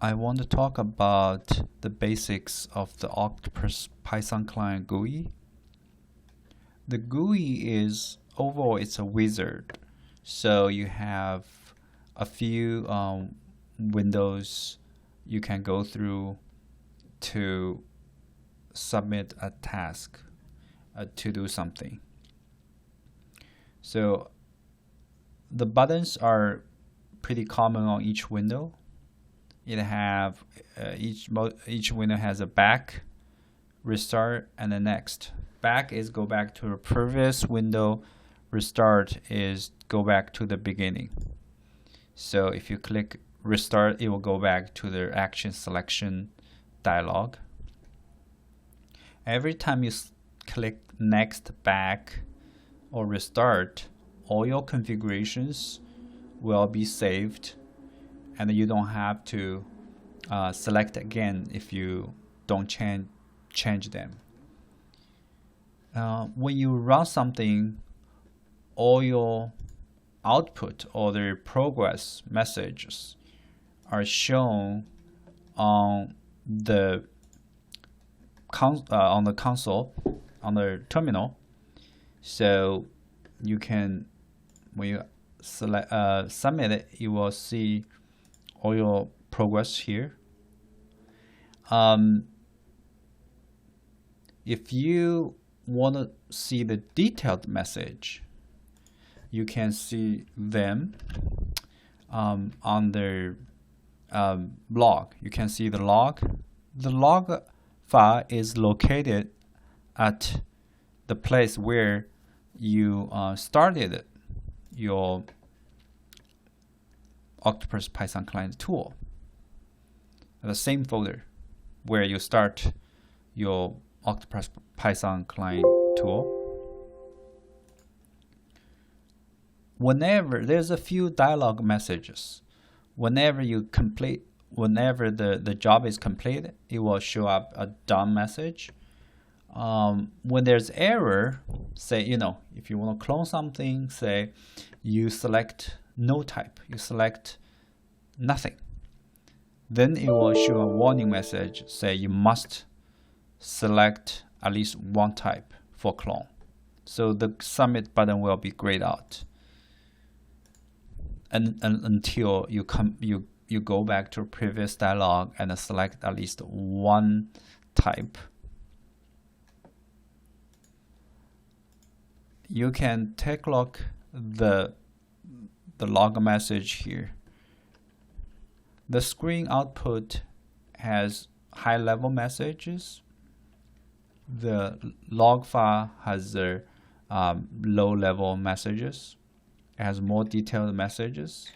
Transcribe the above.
I want to talk about the basics of the Octopus Python client GUI. The GUI is overall it's a wizard, so you have a few windows you can go through to submit a task to do something. So the buttons are pretty common on each window. It have each window has a back, restart, and the next. Back is go back to a previous window. Restart is go back to the beginning. So if you click restart, it will go back to the action selection dialog. Every time you click next, back, or restart, all your configurations will be saved, and you don't have to select again if you don't change them. When you run something, all your output or the progress messages are shown on the console, on the terminal. So you can, when you select submit it, you will see all your progress here. If you want to see the detailed message, you can see them on the log. You can see the log. The log file is located at the place where you started your Octopus Python client tool. The same folder where you start your Octopus Python client tool. Whenever there's a few dialog messages, whenever the job is complete, it will show up a done message. When there's error, say, if you want to clone something, say you select no type, you select nothing, then it will show a warning message, say you must select at least one type for clone. So the submit button will be grayed out, and until you go back to previous dialog and select at least one type. You can take a look the log message here. The screen output has high level messages. The log file has the low level messages. It has more detailed messages.